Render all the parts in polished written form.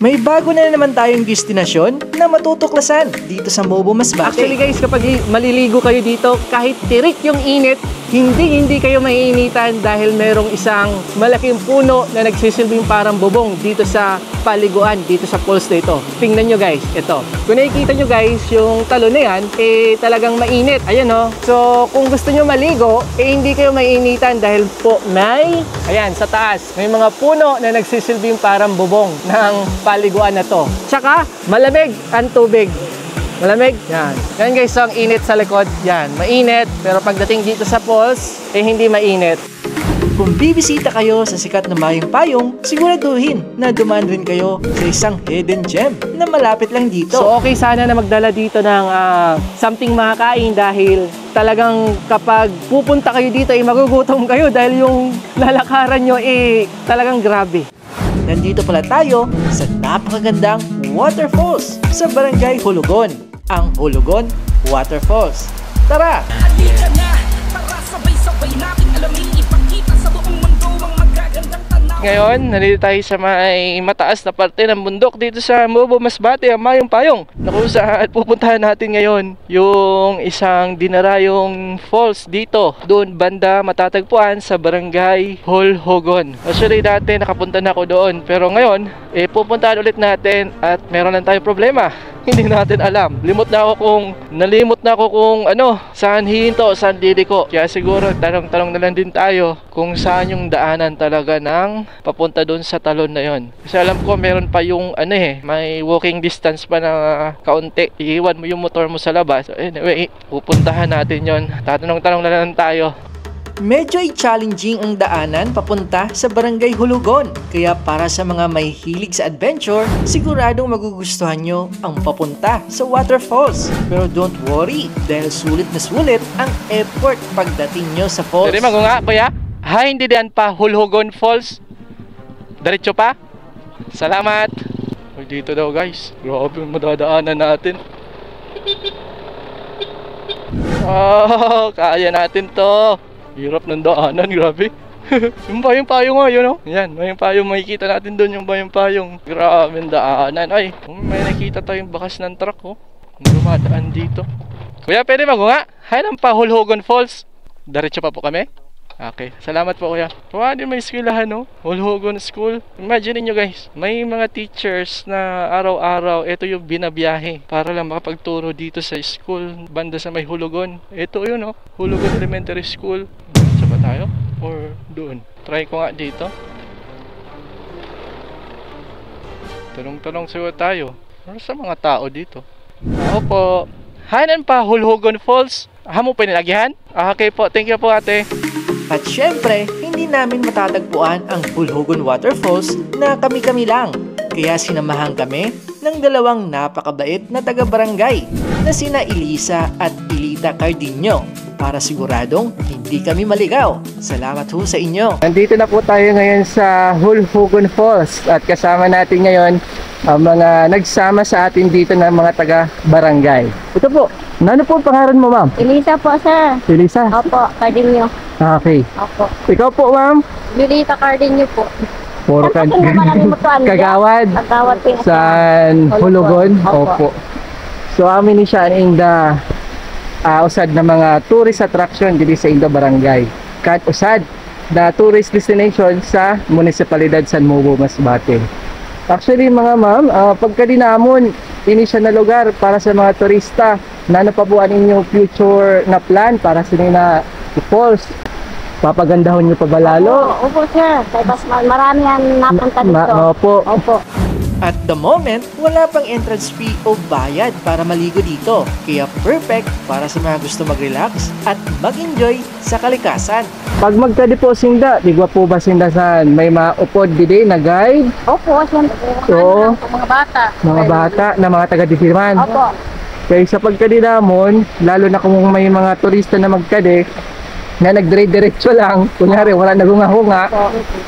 May bago na naman tayong destinasyon na matutuklasan dito sa Mobo Masbate. Actually guys, kapag maliligo kayo dito, kahit tirik yung init, hindi kayo maiinitan dahil merong isang malaking puno na nagsisilbing parang bubong dito sa paliguan, dito sa falls na ito. Tingnan nyo guys, ito. Kung nakikita nyo guys, yung talon na yan, talagang mainit. Ayan o. So, kung gusto nyo maligo, hindi kayo maiinitan dahil po ayan, sa taas, may mga puno na nagsisilbing parang bubong ng paliguan na to. Tsaka, malamig ang tubig. Malamig? Yan. Yan guys, so ang init sa likod. Yan, mainit. Pero pagdating dito sa falls, hindi mainit. Kung bibisita kayo sa sikat na Mayong Payong, siguraduhin na dumaan rin kayo sa isang hidden gem na malapit lang dito. So okay sana na magdala dito ng something makakain dahil talagang kapag pupunta kayo dito, magugutom kayo dahil yung lalakaran nyo talagang grabe. Nandito pala tayo sa napakagandang waterfalls sa Barangay Hulugon, ang Hulugon Waterfalls. Tara! Halika na, para sabay-sabay natin alamin, ipakita sa buong mundo ang magagandang tanaw. Ngayon, nandito tayo sa may mataas na parte ng bundok dito sa Mobo Masbate, ang Mayong Payong. Na kung saan pupuntahan natin ngayon yung isang dinarayong falls dito. Doon banda matatagpuan sa Barangay Hulugon. Actually dati nakapunta na ako doon, pero ngayon pupuntahan ulit natin at meron lang tayong problema. Hindi natin alam. Nalimot na ako kung saan hihinto, saan diliko. Kaya siguro tanong-tanong na lang din tayo kung saan yung daanan talaga ng papunta doon sa talon na yon. Kasi alam ko meron pa yung may walking distance pa na kaunti. Iiwan mo yung motor mo sa labas. So anyway, pupuntahan natin yon. Tatanong-tanong na lang tayo. Medyo challenging ang daanan papunta sa Barangay Hulugon. Kaya para sa mga may hilig sa adventure, siguradong magugustuhan nyo ang papunta sa waterfalls. Pero don't worry, dahil sulit na sulit ang effort pagdating nyo sa falls. Pwede mo nga, kuya? Hindi diyan pa Hulugon Falls. Diretso pa? Salamat. Dito daw guys. Grabe yung madadaanan natin. Kaya natin to. Hirap ng daanan, grabe. Yung payong-payong nga, yun Yan, may payong makikita natin doon, yung payong-payong. Grabe ng daanan. Ay, may nakita tayong bakas ng truck, dumadaan dito. Kuya, pwede nga? Ng pa Hulugon Falls. Diretso pa po kami? Okay, salamat po kuya. Din may eskwelahan Hulugon School. Imagine niyo guys, may mga teachers na araw-araw ito yung binabiyahe para lang makapagturo dito sa school banda sa may Hulugon. Ito yun Hulugon Elementary School. Diretso ba tayo? Or doon? Try ko nga dito. Tanong-tanong siguro tayo. Ano sa mga tao dito? Opo. Nan pa Hulugon Falls. Mo pa nilagyan? Okay po, thank you po ate. At syempre, hindi namin matatagpuan ang Hulugon Waterfalls na kami-kami lang. Kaya sinamahan kami ng dalawang napakabait na taga-barangay na sina Elisa at Elita Cardinio para siguradong hindi kami maligaw. Salamat ho sa inyo. Nandito na po tayo ngayon sa Hulugon Falls at kasama natin ngayon ang mga nagsama sa atin dito ng mga taga-barangay. Ito po, ano po ang pangalan mo ma'am? Elisa po, sir. Elisa? Opo, Cardinio. Okay. Opo. Ikaw po ma'am? Elisa Cardinio po. Puro Kagawad. Kagawad po. Sa Hulugon? Opo. So amin ni siya ang usad na mga tourist attraction dito sa Indo Barangay. Kat usad na tourist destination sa munisipalidad San Mobo Masbate. Actually mga ma'am, pagkadinamon ini siya na lugar para sa mga turista na napabuan inyong future na plan para sa na falls. Papagandahon niyo pa ba lalo? Opo sir, marami ang napunta dito. Opo. Opo. At the moment, wala pang entrance fee o bayad para maligo dito. Kaya perfect para sa mga gusto mag-relax at mag-enjoy sa kalikasan. Pag magka-depo sinda, digwa po ba sinda saan? May maupod didi na guide? Opo, siyempre. So, mga bata. Mga bata na mga taga-disiman. Opo. Kaya sa pagkadinamon, lalo na kung may mga turista na magkade, na nagdire-diretso lang, kunyari wala nagunga-hunga,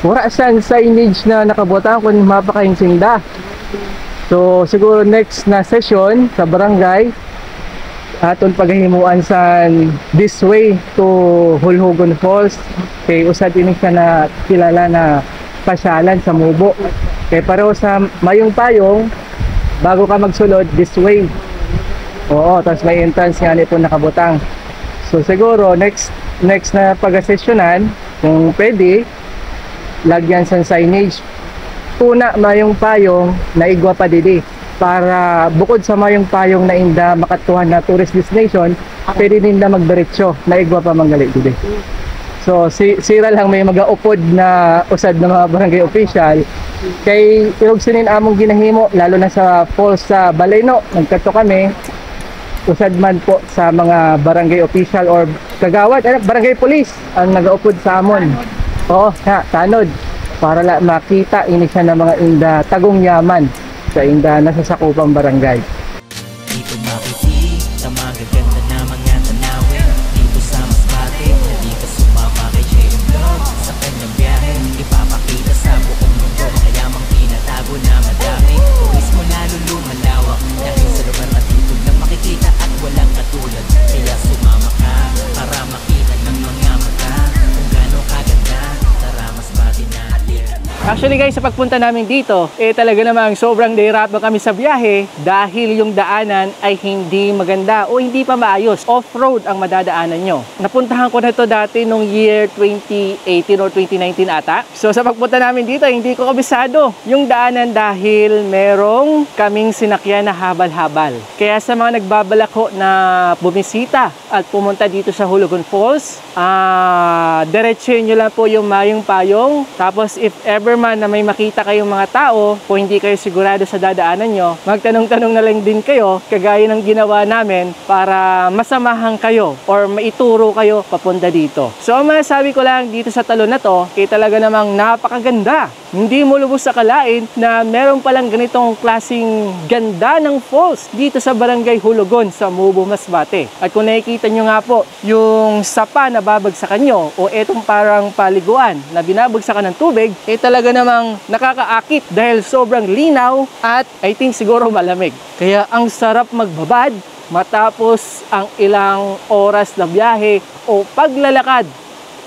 wala siyang signage na nakabutan kung mapakaing sinda. So siguro next na session sa barangay aton paghihimuan sa this way to Hulugon Falls kay usad ini ka na kilala na pasyalan sa Mubo. Kaya pareho sa Mayong Payong, bago ka magsulod, this way. Oo, tapos may entrance nga nito nakabutang. So siguro next na pag-sessionan, kung pwede, lagyan sa signage. Una, Mayong Payong na Igwa pa didi. Para bukod sa Mayong Payong na inda makatuhan na tourist destination, pwede din na magdiretso na Igwa pa manggali didi. So sira lang may magaupod na usad ng mga barangay official. Kay irugsunin among ginahimo, lalo na sa falls sa Balayno, nagkato kami. Usad man po sa mga barangay official or kagawad, barangay police ang nagaupod sa amon. Oo, tanod. Para makita ini siya ng mga inda tagong yaman sa inda nasasakupang barangay. Dito makikita magaganda na mga tanawin. Dito sa Masbate, na dito sumama kay J.M. Vlog. Sa kanyang biyahe, ipapakita sa buong mundo mayamang tinatago na madami. Turismo lalo lumalawak dahil sa lugar na dito lang makikita at walang katulad. Kaya sumama ka para makita ng mga mata kung gaano kaganda. Tara Masbate natin. Actually guys, sa pagpunta namin dito, talaga namang sobrang nahirapan kami sa biyahe dahil yung daanan ay hindi maganda o hindi pa maayos. Off-road ang madadaanan nyo. Napuntahan ko na ito dati nung year 2018 or 2019 ata. So sa pagpunta namin dito, hindi ko kabisado yung daanan dahil merong kaming sinakyan na habal-habal. Kaya sa mga nagbabalak ko na bumisita at pumunta dito sa Hulugon Falls, diretsuhin nyo lang po yung Mayong Payong. Tapos if ever man na may makita kayong mga tao, kung hindi kayo sigurado sa dadaanan nyo, magtanong-tanong na lang din kayo, kagaya ng ginawa namin para masamahan kayo or maituro kayo papunta dito. So ang masasabi ko lang dito sa talon na to, talaga namang napakaganda. Hindi mo lubos akalain na meron palang ganitong klaseng ganda ng falls dito sa Barangay Hulugon sa Mubo, Masbate. At kung nakikita nyo nga po, yung sapa na babagsakan nyo o etong parang paliguan na binabagsakan ng tubig, talaga namang nakakaakit dahil sobrang linaw at I think siguro malamig. Kaya ang sarap magbabad matapos ang ilang oras na biyahe o paglalakad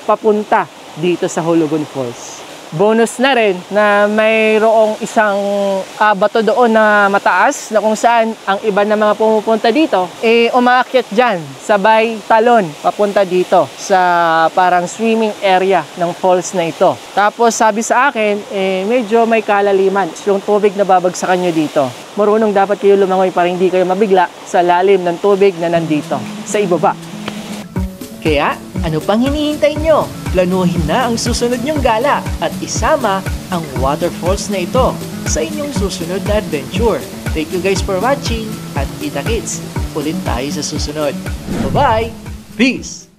papunta dito sa Hulugon Falls. Bonus na rin na mayroong isang bato doon na mataas na kung saan ang iba na mga pumupunta dito umaakyat dyan sabay talon papunta dito sa parang swimming area ng falls na ito. Tapos sabi sa akin medyo may kalaliman yung tubig na babagsakan nyo dito. Marunong dapat kayo lumangoy para hindi kayo mabigla sa lalim ng tubig na nandito sa ibaba. Kaya, ano pang hinihintay nyo? Planuhin na ang susunod nyong gala at isama ang waterfalls na ito sa inyong susunod na adventure. Thank you guys for watching at kita-kits. Ulit tayo sa susunod. Bye-bye! Peace!